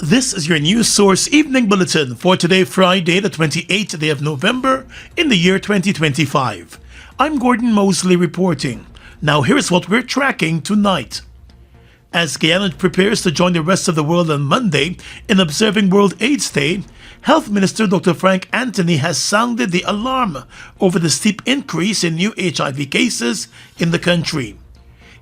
This is your news source evening bulletin for today, Friday, the 28th day of November in the year 2025. I'm Gordon Mosley reporting. Now here's what we're tracking tonight. As Guyana prepares to join the rest of the world on Monday in observing World AIDS Day, Health Minister Dr. Frank Anthony has sounded the alarm over the steep increase in new HIV cases in the country.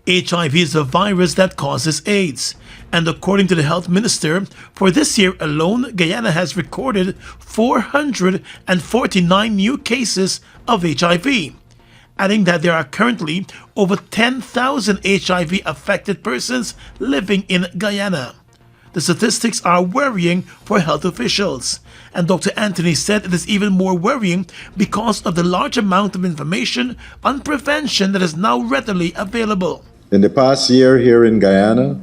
HIV is a virus that causes AIDS, and according to the health minister, for this year alone, Guyana has recorded 449 new cases of HIV, adding that there are currently over 10,000 HIV-affected persons living in Guyana. The statistics are worrying for health officials, and Dr. Anthony said it is even more worrying because of the large amount of information on prevention that is now readily available. In the past year here in Guyana,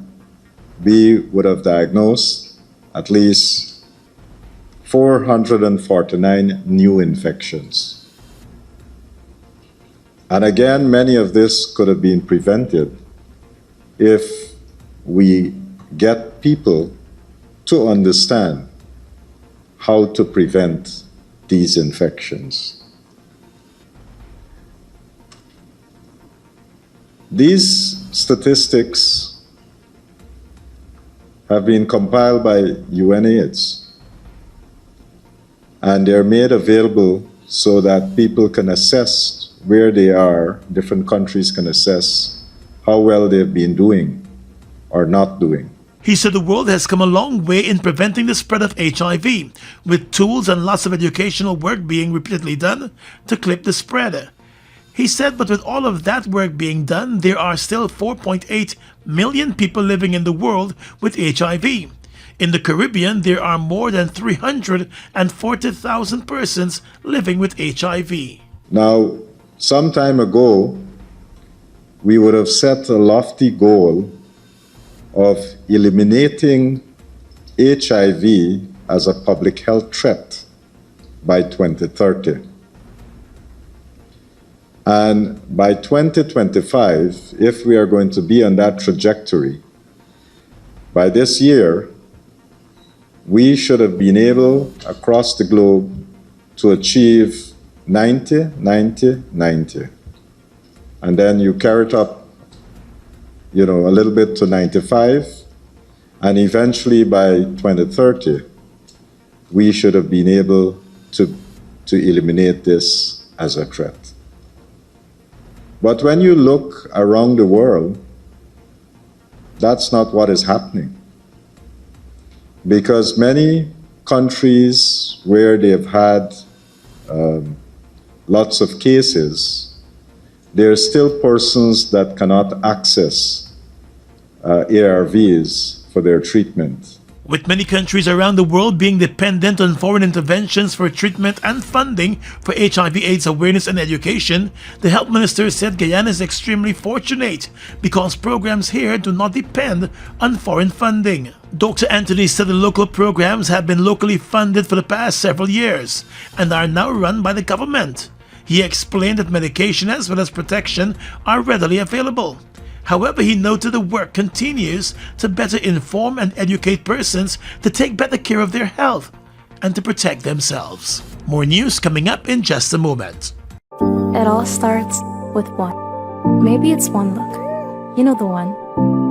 we would have diagnosed at least 449 new infections. And again, many of this could have been prevented if we get people to understand how to prevent these infections. These statistics have been compiled by UNAIDS, and they're made available so that people can assess where they are, different countries can assess how well they've been doing or not doing. He said the world has come a long way in preventing the spread of HIV, with tools and lots of educational work being repeatedly done to clip the spread. He said, but with all of that work being done, there are still 4.8 million people living in the world with HIV. In the Caribbean, there are more than 340,000 persons living with HIV. Now, some time ago, we would have set a lofty goal of eliminating HIV as a public health threat by 2030. And by 2025, if we are going to be on that trajectory, by this year, we should have been able, across the globe, to achieve 90, 90, 90. And then you carry it up, a little bit to 95, and eventually by 2030, we should have been able to eliminate this as a threat. But when you look around the world, that's not what is happening. Because many countries where they've had lots of cases, there are still persons that cannot access ARVs for their treatment. With many countries around the world being dependent on foreign interventions for treatment and funding for HIV/AIDS awareness and education, the health minister said Guyana is extremely fortunate because programs here do not depend on foreign funding. Dr. Anthony said the local programs have been locally funded for the past several years and are now run by the government. He explained that medication as well as protection are readily available. However, he noted the work continues to better inform and educate persons to take better care of their health and to protect themselves. More news coming up in just a moment. It all starts with one. Maybe it's one look, you know the one,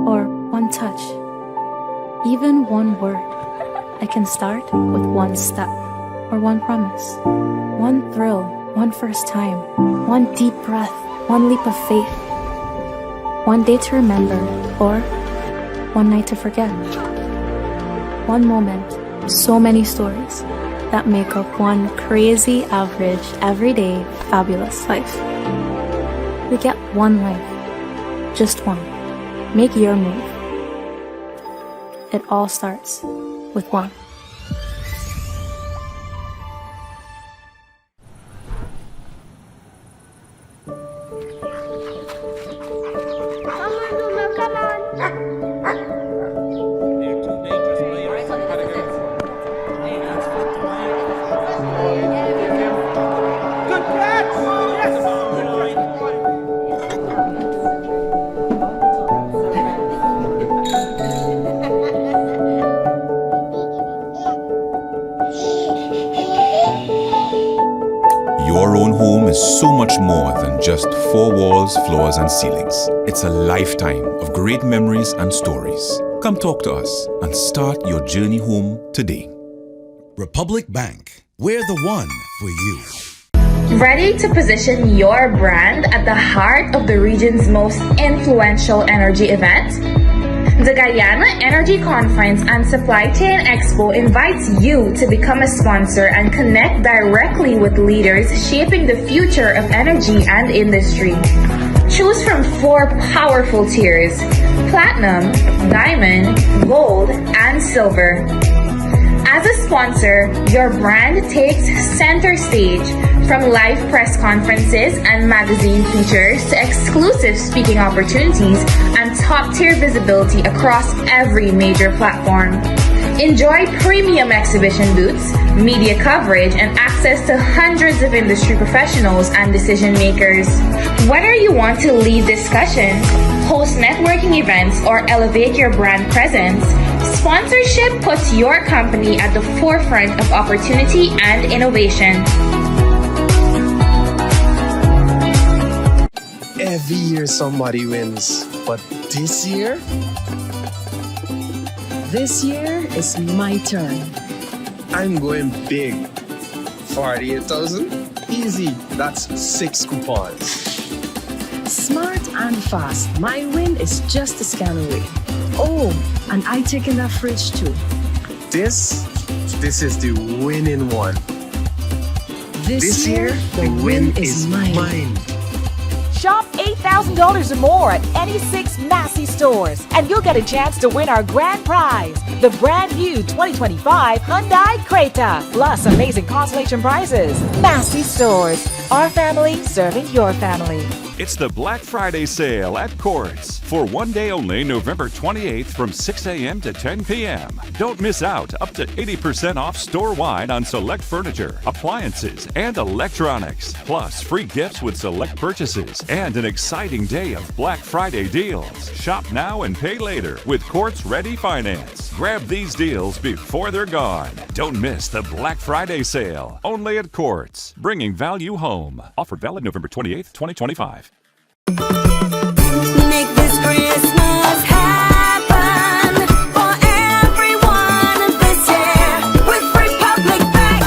or one touch, even one word. I can start with one step, or one promise, one thrill, one first time, one deep breath, one leap of faith. One day to remember, or one night to forget. One moment, so many stories that make up one crazy, average, everyday, fabulous life. We get one life, just one. Make your move. It all starts with one. our own home is so much more than just four walls, floors, and ceilings. It's a lifetime of great memories and stories. Come talk to us and start your journey home today. Republic Bank, we're the one for you. Ready to position your brand at the heart of the region's most influential energy event? The Guyana Energy Conference and Supply Chain Expo invites you to become a sponsor and connect directly with leaders shaping the future of energy and industry. Choose from 4 powerful tiers: Platinum, Diamond, Gold, and Silver. As a sponsor, your brand takes center stage, from live press conferences and magazine features to exclusive speaking opportunities and top-tier visibility across every major platform. Enjoy premium exhibition booths, media coverage, and access to hundreds of industry professionals and decision makers. Whether you want to lead discussions, host networking events, or elevate your brand presence, sponsorship puts your company at the forefront of opportunity and innovation. Every year somebody wins, but this year? This year is my turn. I'm going big. 48,000? Easy, that's 6 coupons. Smart and fast. My win is just a scan away. Oh, and I take in that fridge too. This is the winning one. This year, the win is mine. Shop $8,000 or more at any 6 Massey stores, and you'll get a chance to win our grand prize, the brand new 2025 Hyundai Creta, plus amazing consolation prizes. Massey stores, our family serving your family. It's the Black Friday sale at Courts. For one day only, November 28th from 6 a.m. to 10 p.m. Don't miss out. Up to 80% off store-wide on select furniture, appliances, and electronics. Plus, free gifts with select purchases and an exciting day of Black Friday deals. Shop now and pay later with Courts Ready Finance. Grab these deals before they're gone. Don't miss the Black Friday sale. Only at Courts. Bringing value home. Offer valid November 28th, 2025. Make this Christmas happen for everyone this year with Republic Bank.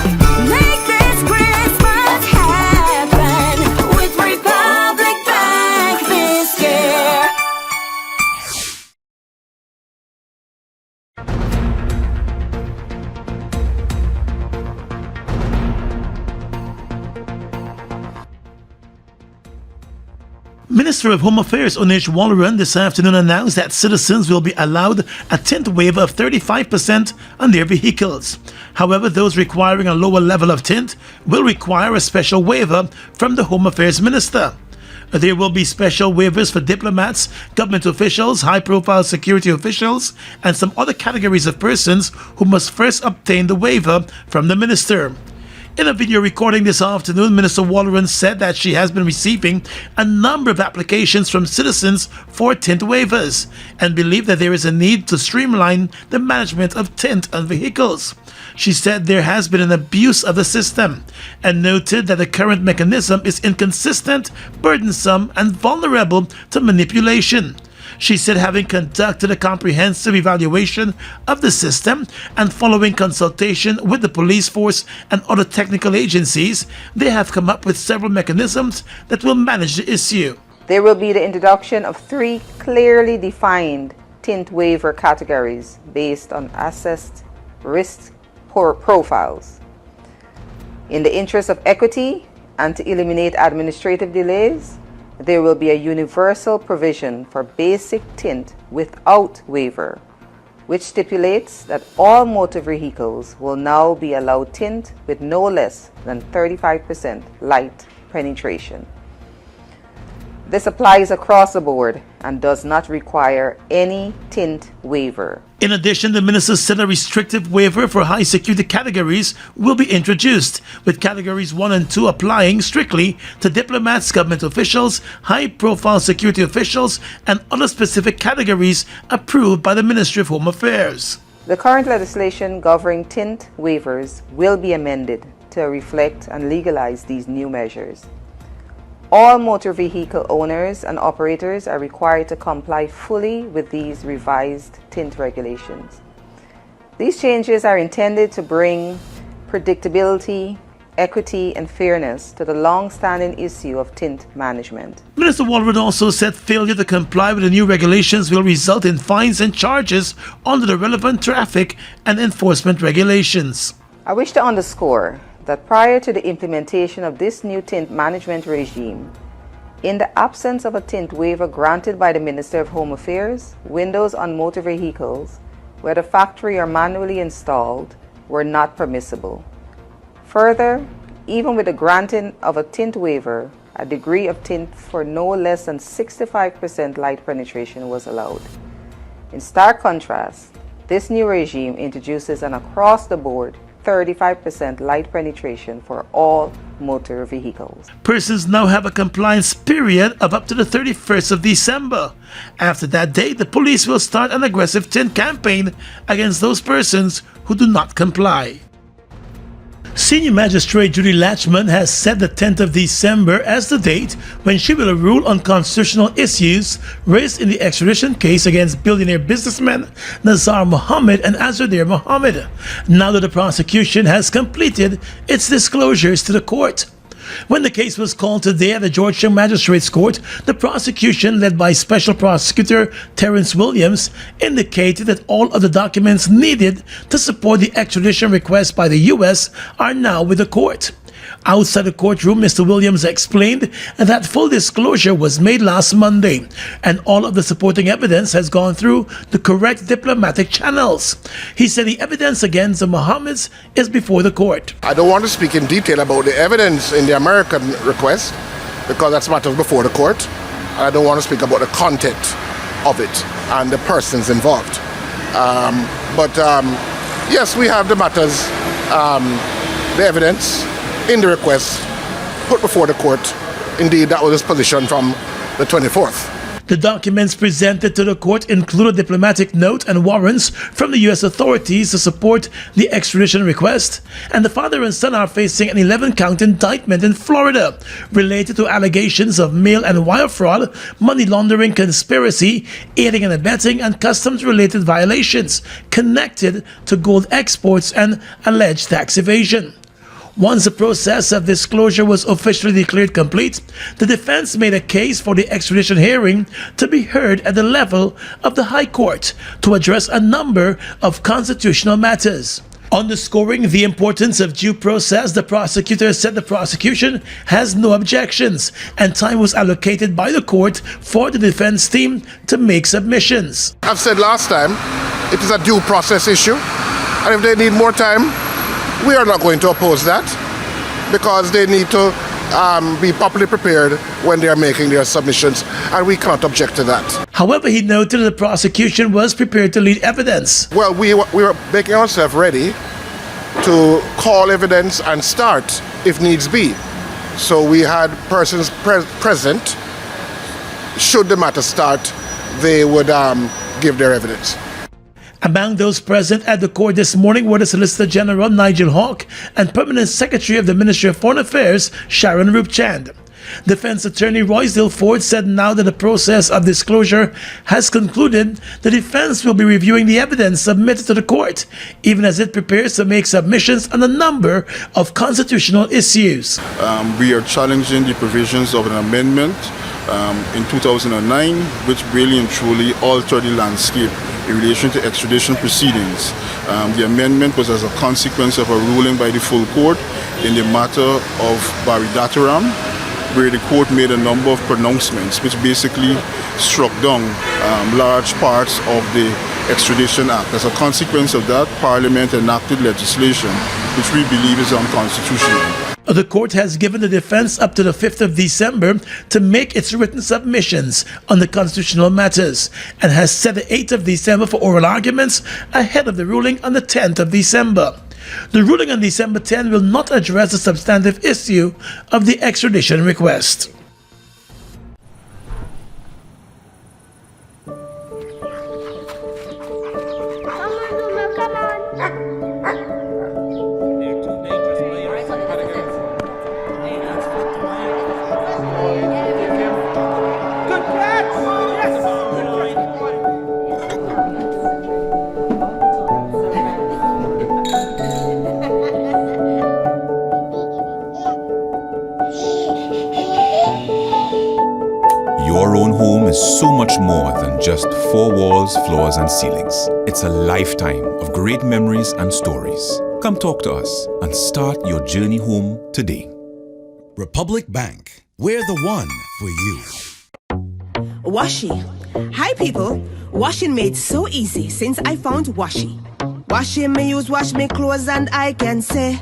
Make this Christmas happen with Republic Bank this year. Minister of Home Affairs Onish Walleran this afternoon announced that citizens will be allowed a tint waiver of 35% on their vehicles. However, those requiring a lower level of tint will require a special waiver from the Home Affairs Minister. There will be special waivers for diplomats, government officials, high-profile security officials, and some other categories of persons who must first obtain the waiver from the minister. In a video recording this afternoon, Minister Walleran said that she has been receiving a number of applications from citizens for tint waivers and believe that there is a need to streamline the management of tint on vehicles. She said there has been an abuse of the system and noted that the current mechanism is inconsistent, burdensome, and vulnerable to manipulation. She said having conducted a comprehensive evaluation of the system and following consultation with the police force and other technical agencies, they have come up with several mechanisms that will manage the issue. There will be the introduction of 3 clearly defined tint waiver categories based on assessed risk profiles. In the interest of equity and to eliminate administrative delays, there will be a universal provision for basic tint without waiver, which stipulates that all motor vehicles will now be allowed tint with no less than 35% light penetration. This applies across the board and does not require any tint waiver. In addition, the minister said a restrictive waiver for high security categories will be introduced, with categories 1 and 2 applying strictly to diplomats, government officials, high-profile security officials, and other specific categories approved by the Ministry of Home Affairs. The current legislation governing tint waivers will be amended to reflect and legalize these new measures. All motor vehicle owners and operators are required to comply fully with these revised tint regulations. These changes are intended to bring predictability, equity, and fairness to the long-standing issue of tint management. Minister Walworth also said failure to comply with the new regulations will result in fines and charges under the relevant traffic and enforcement regulations. I wish to underscore that prior to the implementation of this new tint management regime, in the absence of a tint waiver granted by the Minister of Home Affairs, windows on motor vehicles, whether factory or manually installed, were not permissible. Further, even with the granting of a tint waiver, a degree of tint for no less than 65% light penetration was allowed. In stark contrast, this new regime introduces an across-the-board 35% light penetration for all motor vehicles. Persons now have a compliance period of up to the 31st of December. After that date, the police will start an aggressive tint campaign against those persons who do not comply. Senior Magistrate Judy Latchman has set the 10th of December as the date when she will rule on constitutional issues raised in the extradition case against billionaire businessmen Nazar Mohammed and Azradir Mohammed, now that the prosecution has completed its disclosures to the court. When the case was called today at the Georgetown Magistrates Court, the prosecution, led by Special Prosecutor Terrence Williams, indicated that all of the documents needed to support the extradition request by the U.S. are now with the court. Outside the courtroom, Mr. Williams explained that full disclosure was made last Monday, and all of the supporting evidence has gone through the correct diplomatic channels. He said the evidence against the Mohammeds is before the court. I don't want to speak in detail about the evidence in the American request, because that's matters before the court. I don't want to speak about the content of it and the persons involved. Yes, we have the matters, the evidence in the request put before the court. Indeed, that was his position from the 24th. The documents presented to the court include a diplomatic note and warrants from the U.S. authorities to support the extradition request, and the father and son are facing an 11-count indictment in Florida related to allegations of mail and wire fraud, money laundering, conspiracy, aiding and abetting, and customs-related violations connected to gold exports and alleged tax evasion. Once the process of disclosure was officially declared complete, the defense made a case for the extradition hearing to be heard at the level of the High Court to address a number of constitutional matters. Underscoring the importance of due process, the prosecutor said the prosecution has no objections, and time was allocated by the court for the defense team to make submissions. I've said last time, it is a due process issue, and if they need more time, we are not going to oppose that, because they need to be properly prepared when they are making their submissions, and we cannot object to that. However, he noted that the prosecution was prepared to lead evidence. Well, we were making ourselves ready to call evidence and start if needs be. So we had persons present. Should the matter start, they would give their evidence. Among those present at the court this morning were the Solicitor General Nigel Hawke and Permanent Secretary of the Ministry of Foreign Affairs Sharon Rupchand. Defense Attorney Roysdale Ford said now that the process of disclosure has concluded, the defense will be reviewing the evidence submitted to the court, even as it prepares to make submissions on a number of constitutional issues. We are challenging the provisions of an amendment in 2009, which really and truly altered the landscape in relation to extradition proceedings. The amendment was as a consequence of a ruling by the full court in the matter of Barry Dataram, where the court made a number of pronouncements which basically struck down large parts of the Extradition Act. As a consequence of that, Parliament enacted legislation which we believe is unconstitutional. The court has given the defense up to the 5th of December to make its written submissions on the constitutional matters, and has set the 8th of December for oral arguments ahead of the ruling on the 10th of December. The ruling on December 10 will not address the substantive issue of the extradition request. Your own home is so much more than just four walls, floors, and ceilings. It's a lifetime of great memories and stories. Come talk to us and start your journey home today. Republic Bank. We're the one for you. Washi. Hi people. Washing made so easy since I found Washi. Washing me use wash me clothes and I can say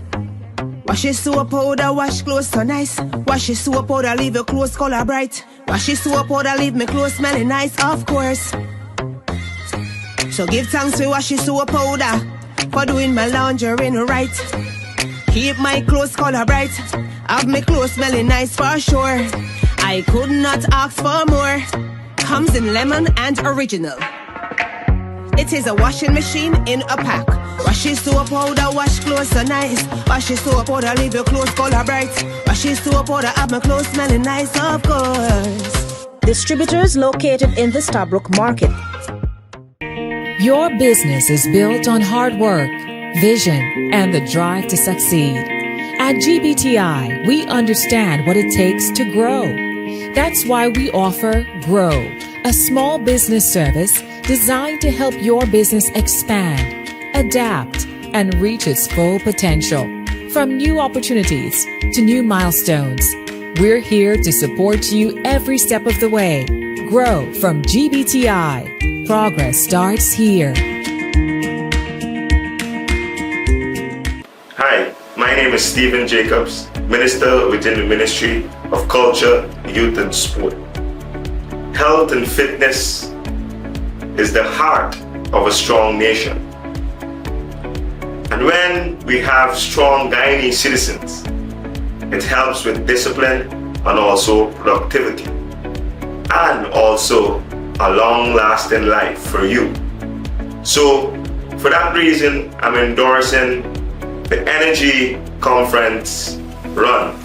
Washi soap powder wash clothes so nice. Washi soap powder leave your clothes color bright. Washi soap powder leave me clothes smelling nice, of course. So give thanks to Washi soap powder for doing my laundry right. Keep my clothes color bright. Have my clothes smelling nice for sure. I could not ask for more. Comes in lemon and original. It is a washing machine in a pack. Washi soap powder wash clothes so nice. Washi soap powder leave your clothes color bright. Washi soap powder have my clothes smelling nice, of course. Distributors located in the Stabrook Market. Your business is built on hard work, vision, and the drive to succeed. At GBTI, we understand what it takes to grow. That's why we offer Grow, a small business service designed to help your business expand, adapt, and reach its full potential. From new opportunities to new milestones, we're here to support you every step of the way. Grow from GBTI. Progress starts here. Hi, my name is Stephen Jacobs, Minister within the Ministry of Culture, Youth and Sport. Health and fitness is the heart of a strong nation. And when we have strong Guyanese citizens, it helps with discipline and also productivity, and also a long-lasting life for you. So, for that reason, I'm endorsing the Energy Conference run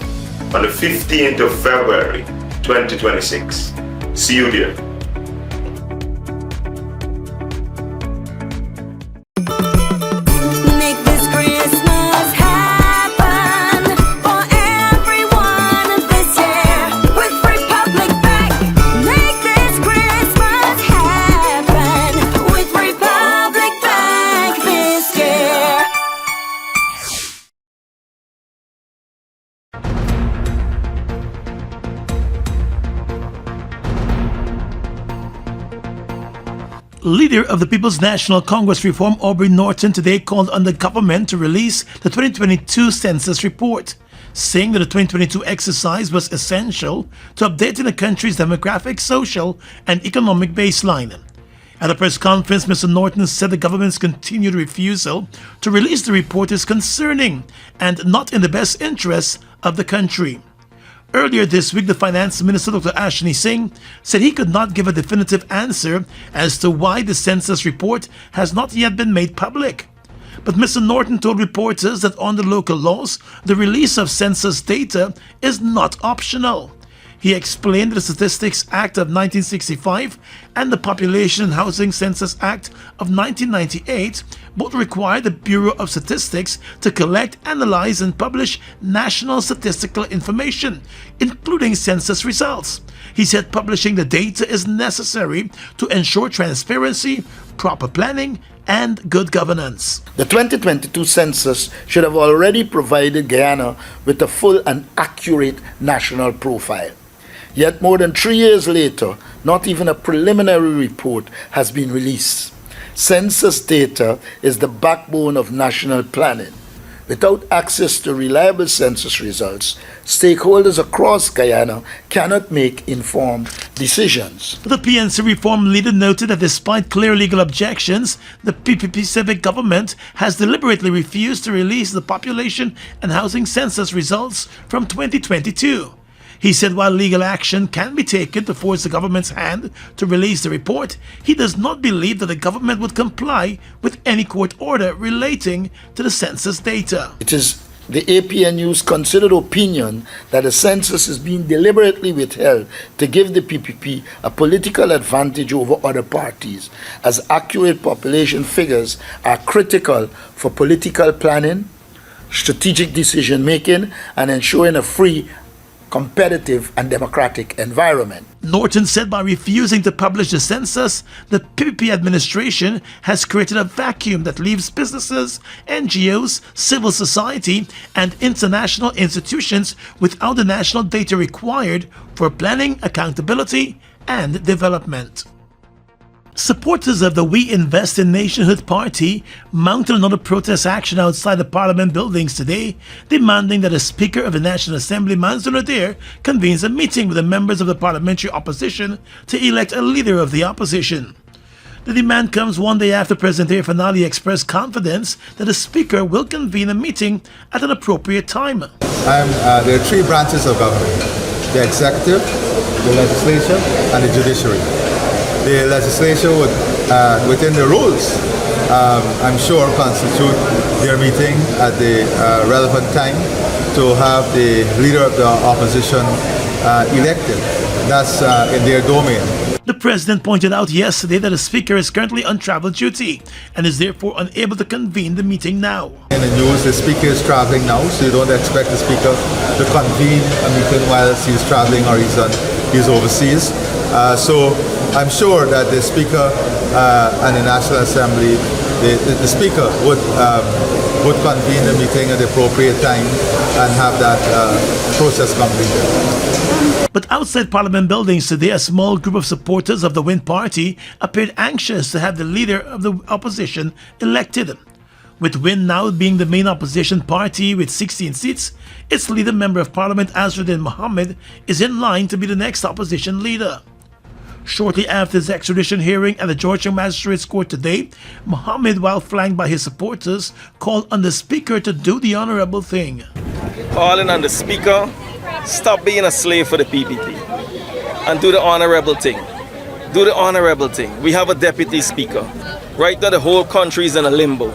on the 15th of February 2026. See you there. Make this Christmas happen for everyone this year with Republic Bank. Make this Christmas happen with Republic Bank this year. Leader of the People's National Congress Reform Aubrey Norton today called on the government to release the 2022 census report, saying that the 2022 exercise was essential to updating the country's demographic, social, and economic baseline. At a press conference, Mr. Norton said the government's continued refusal to release the report is concerning and not in the best interests of the country. Earlier this week, the Finance Minister, Dr. Ashni Singh, said he could not give a definitive answer as to why the census report has not yet been made public. But Mr. Norton told reporters that under local laws, the release of census data is not optional. He explained that the Statistics Act of 1965 and the Population and Housing Census Act of 1998 both require the Bureau of Statistics to collect, analyze, and publish national statistical information, including census results. He said publishing the data is necessary to ensure transparency, proper planning, and good governance. The 2022 census should have already provided Guyana with a full and accurate national profile. Yet more than 3 years later, not even a preliminary report has been released. Census data is the backbone of national planning. Without access to reliable census results, stakeholders across Guyana cannot make informed decisions. The PNC reform leader noted that despite clear legal objections, the PPP civic government has deliberately refused to release the population and housing census results from 2022. He said while legal action can be taken to force the government's hand to release the report, he does not believe that the government would comply with any court order relating to the census data. It is the APNU's considered opinion that the census is being deliberately withheld to give the PPP a political advantage over other parties, as accurate population figures are critical for political planning, strategic decision making, and ensuring a free competitive, and democratic environment. Norton said by refusing to publish the census, the PPP administration has created a vacuum that leaves businesses, NGOs, civil society, and international institutions without the national data required for planning, accountability, and development. Supporters of the We Invest in Nationhood party mounted another protest action outside the Parliament buildings today, demanding that the Speaker of the National Assembly, Mansour Nadir, convenes a meeting with the members of the parliamentary opposition to elect a leader of the opposition. The demand comes one day after President Finali expressed confidence that the Speaker will convene a meeting at an appropriate time. There are three branches of government: the executive, the legislature, and the judiciary. The legislature would, within the rules, I'm sure, constitute their meeting at the relevant time to have the leader of the opposition elected. That's in their domain. The President pointed out yesterday that the Speaker is currently on travel duty and is therefore unable to convene the meeting now. In the news, the Speaker is traveling now, so you don't expect the Speaker to convene a meeting while he's traveling or he's overseas. So I'm sure that the Speaker and the National Assembly, the Speaker would convene the meeting at the appropriate time and have that process completed. But outside Parliament buildings today, a small group of supporters of the Win Party appeared anxious to have the leader of the opposition elected. With Win now being the main opposition party with 16 seats, its leader, Member of Parliament Azruddin Mohammed, is in line to be the next opposition leader. Shortly after his extradition hearing at the Georgia Magistrates Court today, Mohammed, while flanked by his supporters, called on the Speaker to do the honorable thing. Calling on the Speaker, stop being a slave for the PPP and do the honorable thing. Do the honorable thing. We have a deputy speaker. Right now the whole country is in a limbo.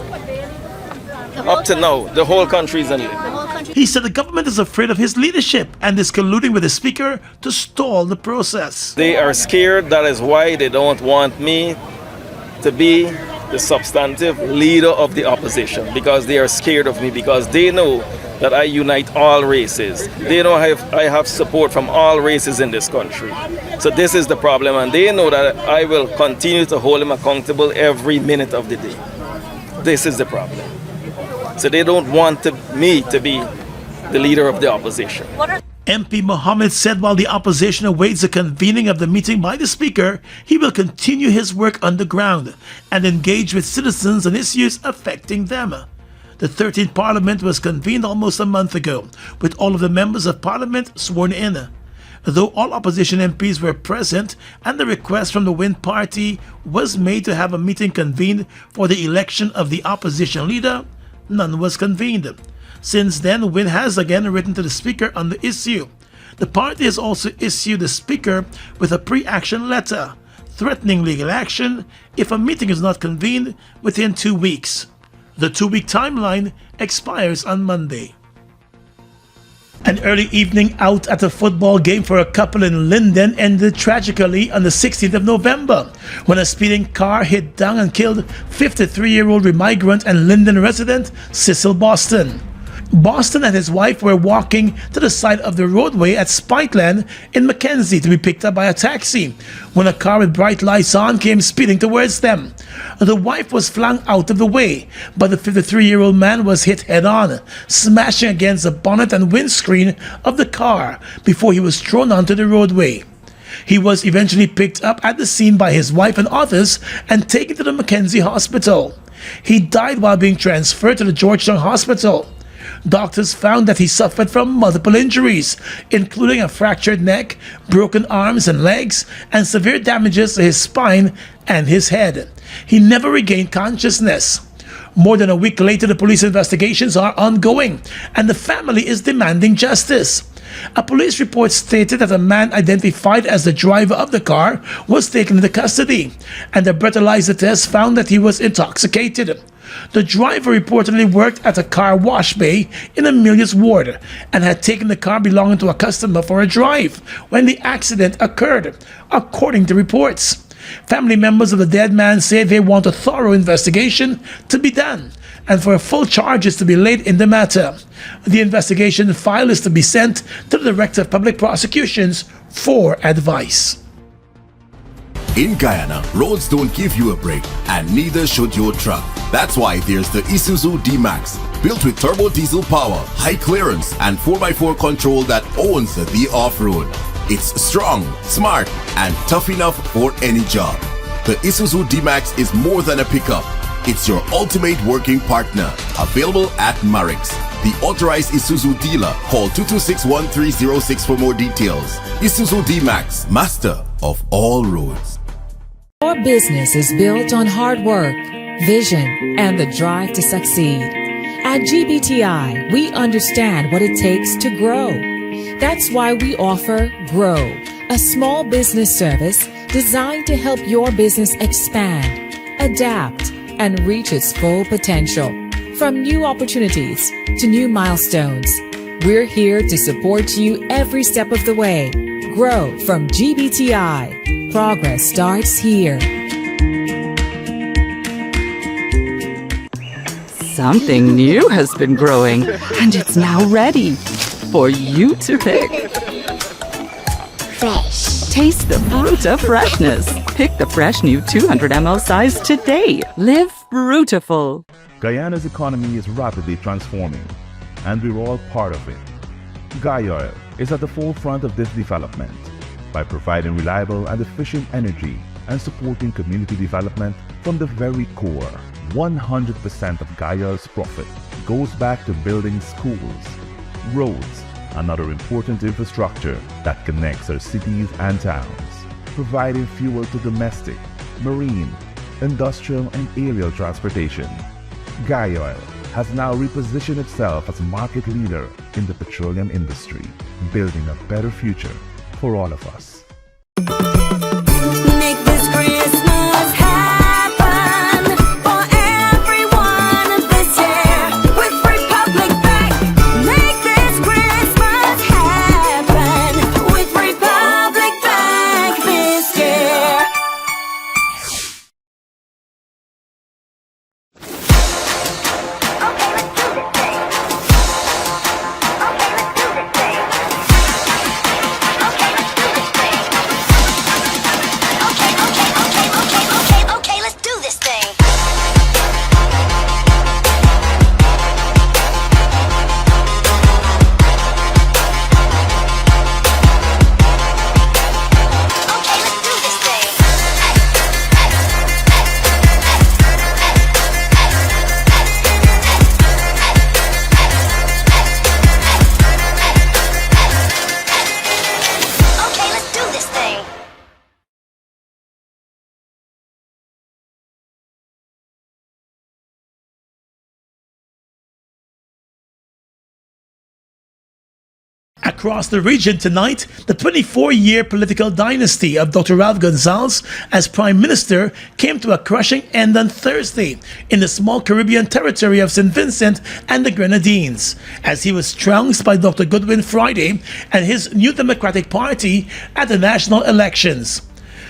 Up to now, the whole country is in limbo. He said the government is afraid of his leadership and is colluding with the Speaker to stall the process. They are scared. That is why they don't want me to be the substantive leader of the opposition, because they are scared of me, because they know that I unite all races. They know I have support from all races in this country. So this is the problem, and they know that I will continue to hold them accountable every minute of the day. This is the problem. So they don't want me to be the leader of the opposition. MP Mohammed said while the opposition awaits the convening of the meeting by the Speaker, he will continue his work underground and engage with citizens on issues affecting them. The 13th Parliament was convened almost a month ago, with all of the members of Parliament sworn in. Though all opposition MPs were present and the request from the Win Party was made to have a meeting convened for the election of the opposition leader, none was convened. Since then, Win has again written to the Speaker on the issue. The party has also issued the Speaker with a pre-action letter, threatening legal action if a meeting is not convened within 2 weeks. The 2-week timeline expires on Monday. An early evening out at a football game for a couple in Linden ended tragically on the 16th of November when a speeding car hit down and killed 53-year-old remigrant and Linden resident Cecil Boston. Boston and his wife were walking to the side of the roadway at Spiteland in Mackenzie to be picked up by a taxi when a car with bright lights on came speeding towards them. The wife was flung out of the way, but the 53-year-old man was hit head-on, smashing against the bonnet and windscreen of the car before he was thrown onto the roadway. He was eventually picked up at the scene by his wife and others and taken to the Mackenzie Hospital. He died while being transferred to the Georgetown Hospital. Doctors found that he suffered from multiple injuries, including a fractured neck, broken arms and legs, and severe damages to his spine and his head. He never regained consciousness. More than a week later, the police investigations are ongoing, and the family is demanding justice. A police report stated that a man identified as the driver of the car was taken into custody, and a breathalyzer test found that he was intoxicated. The driver reportedly worked at a car wash bay in Amelia's ward and had taken the car belonging to a customer for a drive when the accident occurred, according to reports. Family members of the dead man say they want a thorough investigation to be done and for full charges to be laid in the matter. The investigation file is to be sent to the Director of Public Prosecutions for advice. In Guyana, roads don't give you a break, and neither should your truck. That's why there's the Isuzu D-Max, built with turbo diesel power, high clearance, and 4x4 control that owns the off-road. It's strong, smart, and tough enough for any job. The Isuzu D-Max is more than a pickup. It's your ultimate working partner. Available at Marix, the authorized Isuzu dealer. Call 226-1306 for more details. Isuzu D-Max, master of all roads. Our business is built on hard work, vision, and the drive to succeed. At GBTI, we understand what it takes to grow. That's why we offer Grow, a small business service designed to help your business expand, adapt, and reach its full potential. From new opportunities to new milestones, we're here to support you every step of the way. Grow from GBTI. Progress starts here. Something new has been growing, and it's now ready for you to pick. Fresh. Taste the fruit of freshness. Pick the fresh new 200 ml size today. Live fruitiful. Guyana's economy is rapidly transforming, and we're all part of it. Guy Oil is at the forefront of this development by providing reliable and efficient energy and supporting community development from the very core. 100% of Guy Oil's profit goes back to building schools, roads, and other important infrastructure that connects our cities and towns, providing fuel to domestic, marine, industrial, and aerial transportation. Guy Oil has now repositioned itself as a market leader in the petroleum industry, building a better future for all of us. Make this Christmas happen for everyone this year with Republic Bank. Make this Christmas happen with Republic Bank this year. Okay, let's do this thing. Okay, let's do this thing. Across the region tonight, the 24-year political dynasty of Dr. Ralph Gonsalves as Prime Minister came to a crushing end on Thursday in the small Caribbean territory of St. Vincent and the Grenadines, as he was trounced by Dr. Goodwin Friday and his New Democratic Party at the national elections.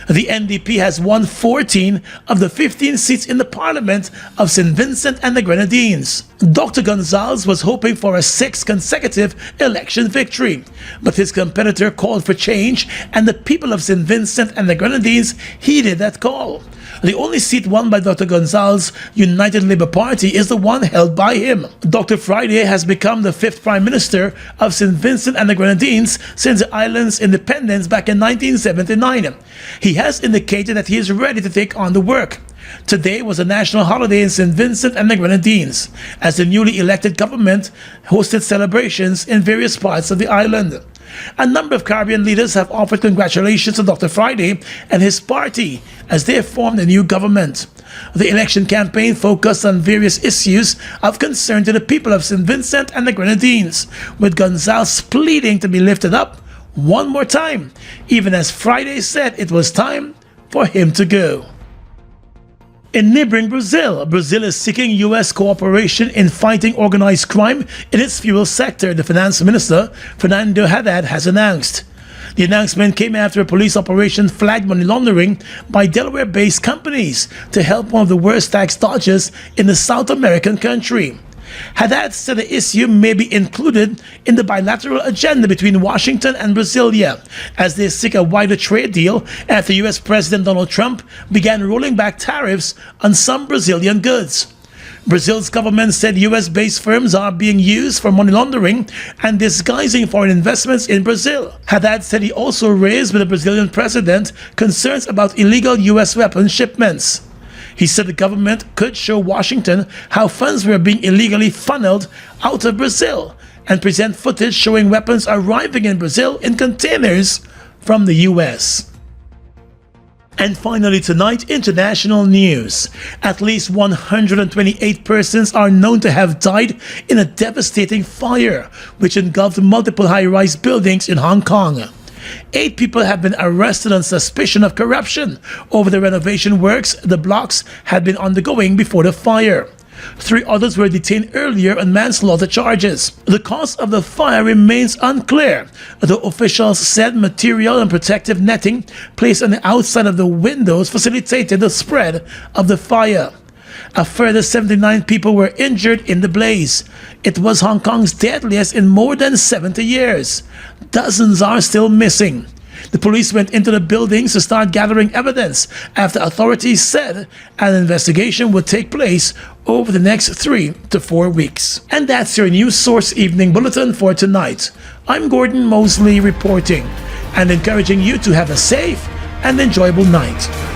The NDP has won 14 of the 15 seats in the Parliament of St. Vincent and the Grenadines. Dr. Gonsalves was hoping for a 6th consecutive election victory, but his competitor called for change, and the people of St. Vincent and the Grenadines heeded that call. The only seat won by Dr. Gonsalves' United Labour Party is the one held by him. Dr. Friday has become the 5th Prime Minister of St. Vincent and the Grenadines since the island's independence back in 1979. He has indicated that he is ready to take on the work. Today was a national holiday in St. Vincent and the Grenadines, as the newly elected government hosted celebrations in various parts of the island. A number of Caribbean leaders have offered congratulations to Dr. Friday and his party as they have formed a new government. The election campaign focused on various issues of concern to the people of St. Vincent and the Grenadines, with Gonsalves pleading to be lifted up one more time, even as Friday said it was time for him to go. In neighboring Brazil, Brazil is seeking U.S. cooperation in fighting organized crime in its fuel sector, the finance minister, Fernando Haddad, has announced. The announcement came after a police operation flagged money laundering by Delaware-based companies to help one of the worst tax dodgers in the South American country. Haddad said the issue may be included in the bilateral agenda between Washington and Brasilia as they seek a wider trade deal after U.S. President Donald Trump began rolling back tariffs on some Brazilian goods. Brazil's government said U.S.-based firms are being used for money laundering and disguising foreign investments in Brazil. Haddad said he also raised with the Brazilian president concerns about illegal U.S. weapons shipments. He said the government could show Washington how funds were being illegally funneled out of Brazil and present footage showing weapons arriving in Brazil in containers from the U.S. And finally tonight, international news. At least 128 persons are known to have died in a devastating fire which engulfed multiple high-rise buildings in Hong Kong. 8 people have been arrested on suspicion of corruption over the renovation works the blocks had been undergoing before the fire. 3 others were detained earlier on manslaughter charges. The cause of the fire remains unclear, though officials said material and protective netting placed on the outside of the windows facilitated the spread of the fire. A further 79 people were injured in the blaze. It was Hong Kong's deadliest in more than 70 years. Dozens are still missing. The police went into the buildings to start gathering evidence after authorities said an investigation would take place over the next 3 to 4 weeks. And that's your News Source Evening Bulletin for tonight. I'm Gordon Mosley reporting and encouraging you to have a safe and enjoyable night.